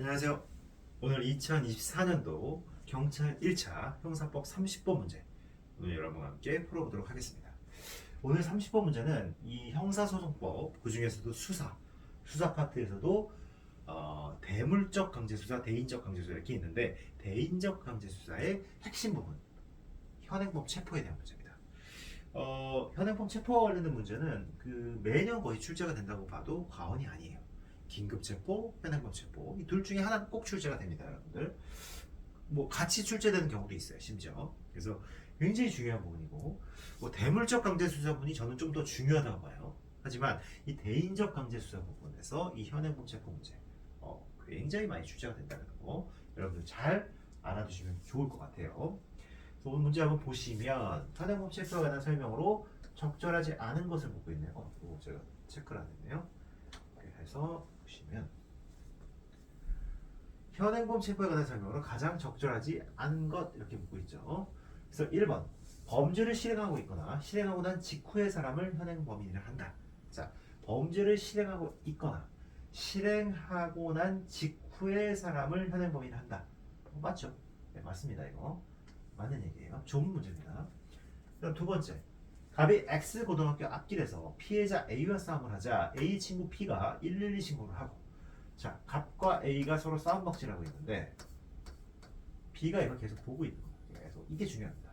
안녕하세요. 오늘 2024년도 경찰 1차 형사법 30번 문제 오늘 여러분과 함께 풀어보도록 하겠습니다. 오늘 30번 문제는 이 형사소송법 그 중에서도 수사 파트에서도 대물적 강제수사, 대인적 강제수사 이렇게 있는데 대인적 강제수사의 핵심 부분 현행범 체포에 대한 문제입니다. 현행범 체포와 관련된 문제는 매년 거의 출제가 된다고 봐도 과언이 아니에요. 긴급 체포, 현행범 체포 이 둘 중에 하나는 꼭 출제가 됩니다, 여러분들. 뭐 같이 출제되는 경우도 있어요, 심지어. 그래서 굉장히 중요한 부분이고, 뭐 대물적 강제 수사 부분이 저는 좀 더 중요하다고 봐요. 하지만 이 대인적 강제 수사 부분에서 이 현행범 체포 문제 굉장히 많이 출제가 된다는 거 여러분들 잘 알아두시면 좋을 것 같아요. 그래서 오늘 문제 한번 보시면 현행범 체포에 관한 설명으로 적절하지 않은 것을 보고 있네요. 이거 제가 체크를 안 했네요. 그래서 보시면 현행범 체포에 관한 설명으로 가장 적절하지 않은 것 이렇게 묻고 있죠. 그래서 1번 범죄를 실행하고 있거나 실행하고 난 직후에 사람을 현행범인이라 한다. 자, 범죄를 실행하고 있거나 실행하고 난 직후에 사람을 현행범인이라 한다. 맞죠? 네, 맞습니다. 이거 맞는 얘기예요. 좋은 문제입니다. 그럼 두 번째, 갑이 X 고등학교 앞길에서 피해자 A와 싸움을 하자 A 친구 P가 112 신고를 하고, 자, 갑과 A가 서로 싸움박질하고 있는데 B가 이걸 계속 보고 있는 거예요. 계속 이게 중요합니다.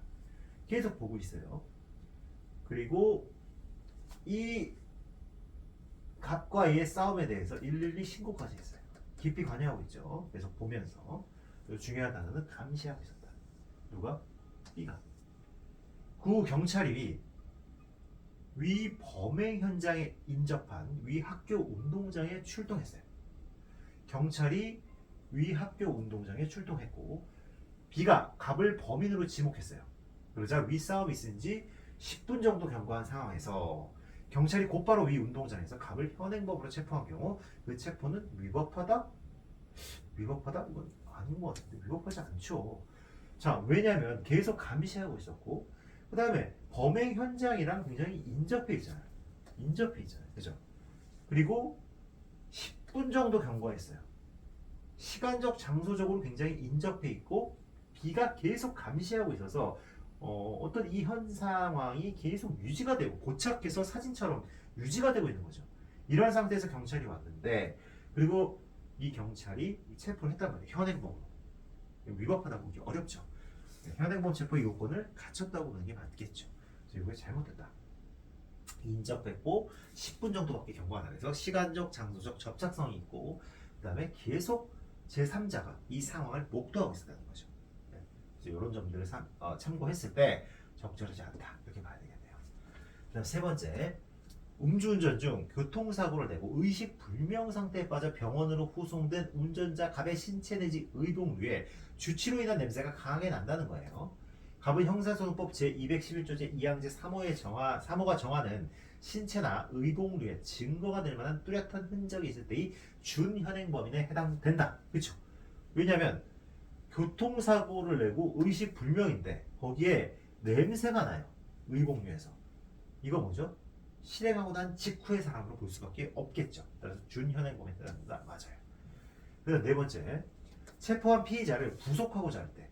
계속 보고 있어요. 그리고 이 갑과 A의 싸움에 대해서 112 신고까지 했어요. 깊이 관여하고 있죠. 계속 보면서. 그리고 중요한 단어는 감시하고 있었다. 누가? B가. 그 경찰이 위 범행 현장에 인접한 위 학교 운동장에 출동했어요. 경찰이 위 학교 운동장에 출동했고 B가 갑을 범인으로 지목했어요. 그러자 위 싸움이 있은지 10분 정도 경과한 상황에서 경찰이 곧바로 위 운동장에서 갑을 현행범으로 체포한 경우 그 체포는 위법하다? 위법하다? 이건 아닌 것 같은데 위법하지 않죠. 자, 왜냐하면 계속 감시하고 있었고 그 다음에 범행 현장이랑 굉장히 인접해 있잖아요. 인접해 있잖아요. 그죠? 그리고 10분 정도 경과했어요. 시간적, 장소적으로 굉장히 인접해 있고 B가 계속 감시하고 있어서 어떤 이 현 상황이 계속 유지가 되고 고착해서 사진처럼 유지가 되고 있는 거죠. 이러한 상태에서 경찰이 왔는데 그리고 이 경찰이 체포를 했단 말이에요. 현행범으로. 위법하다고 보기 어렵죠. 현행범 체포의 요건을 갖췄다고 보는 게 맞겠죠. 그래서 이게 잘못됐다. 인접했고 10분 정도밖에 경과 안 해서 시간적, 장소적 접착성이 있고 그 다음에 계속 제3자가 이 상황을 목도하고 있었다는 거죠. 네. 그래서 이런 점들을 참고했을 때 적절하지 않다 이렇게 봐야 되겠네요. 그다음 세 번째, 음주운전 중 교통사고를 내고 의식불명 상태에 빠져 병원으로 후송된 운전자 갑의 신체 내지 의복류에 주치로 인한 냄새가 강하게 난다는 거예요. 갑은 형사소송법 제211조제 2항제 3호가 정하는 신체나 의복류에 증거가 될 만한 뚜렷한 흔적이 있을 때의 준현행범인에 해당된다. 그렇죠? 왜냐하면 교통사고를 내고 의식불명인데 거기에 냄새가 나요. 의복류에서. 이거 뭐죠? 실행하고 난 직후의 사람으로 볼 수밖에 없겠죠. 그래서 준현행범에 해당된다. 맞아요. 그래서 네 번째, 체포한 피의자를 구속하고자 할 때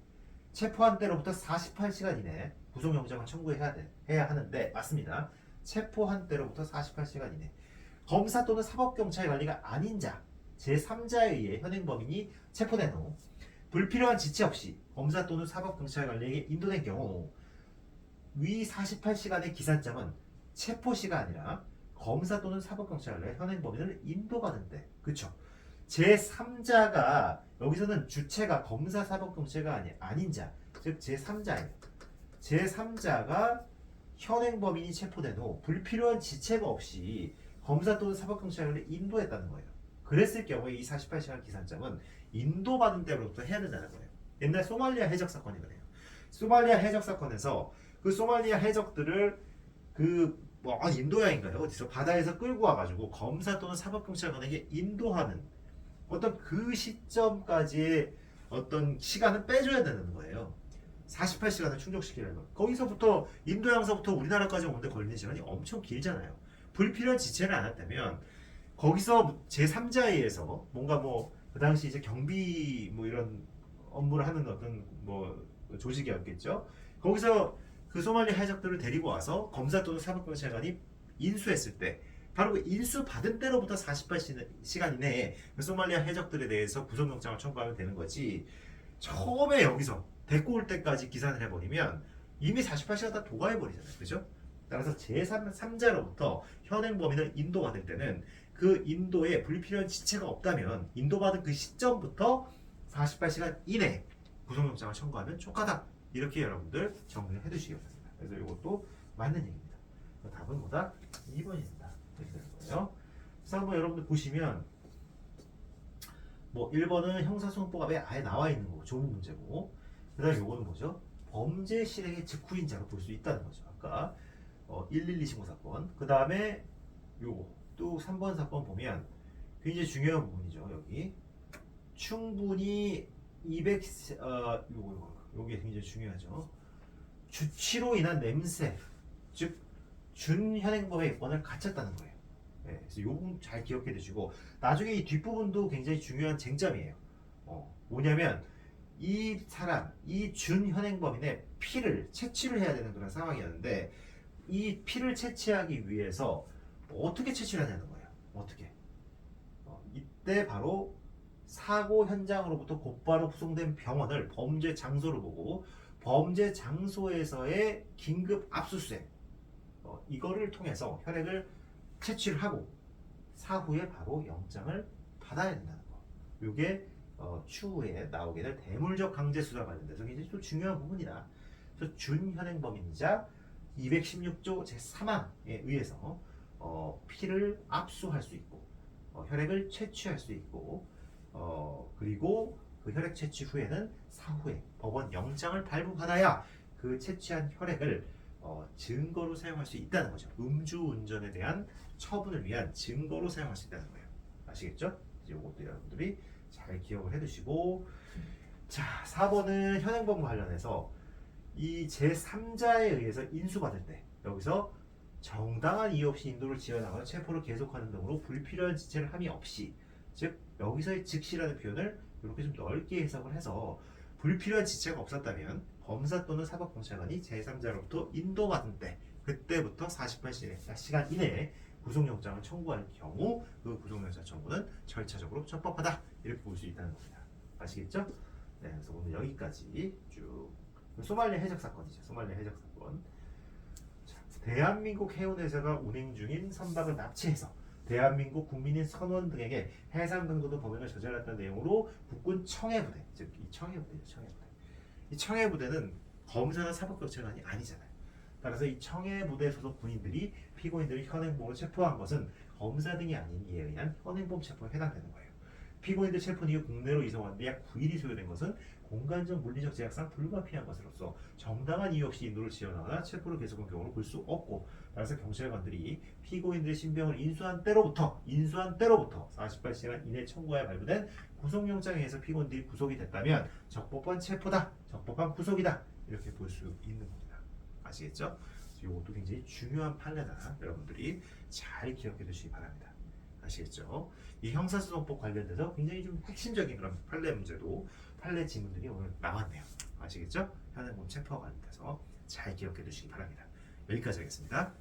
체포한 때로부터 48시간 이내 구속영장을 청구해야 하는데 맞습니다. 체포한 때로부터 48시간 이내 검사 또는 사법경찰 관리가 아닌 자 제3자에 의해 현행범인이 체포된 후 불필요한 지체 없이 검사 또는 사법경찰 관리에게 인도된 경우 위 48시간의 기산점은 체포시가 아니라 검사 또는 사법경찰 관리에 현행범인을 인도받는데 그쵸? 제3자가 여기서는 주체가 검사, 사법경찰가 아닌 자, 즉 제3자예요. 제3자가 현행범인이 체포된 후 불필요한 지체가 없이 검사 또는 사법경찰을 인도했다는 거예요. 그랬을 경우에 이 48시간 기산점은 인도받은 때로부터 해야 된다는 거예요. 옛날 소말리아 해적 사건이 그래요. 소말리아 해적 사건에서 그 소말리아 해적들을 인도양인가요? 어디서 바다에서 끌고 와가지고 검사 또는 사법경찰관에게 인도하는 어떤 그 시점까지의 어떤 시간을 빼줘야 되는 거예요. 48시간을 충족시키려면 거기서부터 인도양서부터 우리나라까지 오는데 걸리는 시간이 엄청 길잖아요. 불필요한 지체를 안 했다면 거기서 제3자에 의해서 뭔가 그 당시 이제 경비 뭐 이런 업무를 하는 어떤 뭐 조직이었겠죠. 거기서 그 소말리아 해적들을 데리고 와서 검사 또는 사법경찰관이 인수했을 때 바로 그 인수 받은 때로부터 48시간 이내에 그 소말리아 해적들에 대해서 구속영장을 청구하면 되는 거지. 처음에 여기서 데리고 올 때까지 기산을 해버리면 이미 48시간 다 도과해버리잖아요. 그죠? 따라서 제3자로부터 현행 범인을 인도받을 때는 그 인도에 불필요한 지체가 없다면 인도받은 그 시점부터 48시간 이내에 구속영장을 청구하면 촉하다. 이렇게 여러분들 정리를 해두시기 바랍니다. 그래서 이것도 맞는 얘기입니다. 답은 뭐다? 2번입니다. 이렇게 되는 거예요. 그래서 한번 여러분들 보시면 뭐 1번은 형사소송법에 아예 나와 있는 거고 좋은 문제고, 그 다음에 요거는 뭐죠? 범죄 실행의 직후인자로 볼 수 있다는 거죠. 아까 112 신고 사건. 그 다음에 요거 또 3번 사건 보면 굉장히 중요한 부분이죠. 여기 충분히 200 요게 굉장히 중요하죠. 주치로 인한 냄새, 즉 준현행범의 입건을 갖췄다는 거예요. 네, 그래서 요 부분 잘 기억해 두시고 나중에 이 뒷부분도 굉장히 중요한 쟁점이에요. 뭐냐면 이 사람, 이 준현행범인의 피를 채취를 해야 되는 그런 상황이었는데 이 피를 채취하기 위해서 어떻게 채취를 하냐는 거예요. 어떻게? 이때 바로 사고 현장으로부터 곧바로 후송된 병원을 범죄 장소로 보고 범죄 장소에서의 긴급 압수수색 이거를 통해서 혈액을 채취를 하고 사후에 바로 영장을 받아야 된다는 거. 이게 추후에 나오게 될 대물적 강제수사 관련돼서 굉장히 또 중요한 부분이다. 그래서 준현행범인이자 216조 제3항에 의해서 피를 압수할 수 있고 혈액을 채취할 수 있고 그리고 그 혈액 채취 후에는 사후에 법원 영장을 발부받아야 그 채취한 혈액을 증거로 사용할 수 있다는 거죠. 음주운전에 대한 처분을 위한 증거로 사용할 수 있다는 거예요. 아시겠죠? 이것도 여러분들이 잘 기억을 해두시고, 자 4번은 현행범 관련해서 이 제3자에 의해서 인수받을 때 여기서 정당한 이유 없이 인도를 지어나가서 체포를 계속하는 등으로 불필요한 지체를 함이 없이, 즉 여기서의 즉시라는 표현을 이렇게 좀 넓게 해석을 해서 불필요한 지체가 없었다면 검사 또는 사법경찰관이 제3자로부터 인도받은 때 그때부터 48시간 이내에 구속영장을 청구할 경우 그 구속영장 청구는 절차적으로 적법하다. 이렇게 볼 수 있다는 겁니다. 아시겠죠? 네, 그래서 오늘 여기까지 쭉 소말리아 해적 사건이죠. 소말리아 해적 사건. 자, 대한민국 해운회사가 운행 중인 선박을 납치해서 대한민국 국민인 선원 등에게 해상 강도도 범행을 저질렀다는 내용으로 국군 청해부대, 즉 이 청해부대죠. 청해부대. 이 청해부대는 검사나 사법경찰관이 아니잖아요. 따라서 이 청해부대 소속 군인들이 피고인들을 현행범으로 체포한 것은 검사 등이 아닌 이에 의한 현행범 체포에 해당되는 거예요. 피고인들 체포 이후 국내로 이송한 데 약 9일이 소요된 것은 공간적 물리적 제약상 불가피한 것으로서 정당한 이유 없이 인도를 지어나거나 체포를 계속한 경우로 볼 수 없고, 따라서 경찰관들이 피고인들의 신병을 인수한 때로부터 48시간 이내 청구하여 발부된 구속영장에 의해서 피고인들이 구속이 됐다면 적법한 체포다, 적법한 구속이다, 이렇게 볼 수 있는 겁니다. 아시겠죠? 이것도 굉장히 중요한 판례다. 여러분들이 잘 기억해 두시기 바랍니다. 아시겠죠? 이 형사소송법 관련돼서 굉장히 좀 핵심적인 그런 판례 문제도, 판례 지문들이 오늘 나왔네요. 아시겠죠? 현행범 체포와 관련돼서 잘 기억해 두시기 바랍니다. 여기까지 하겠습니다.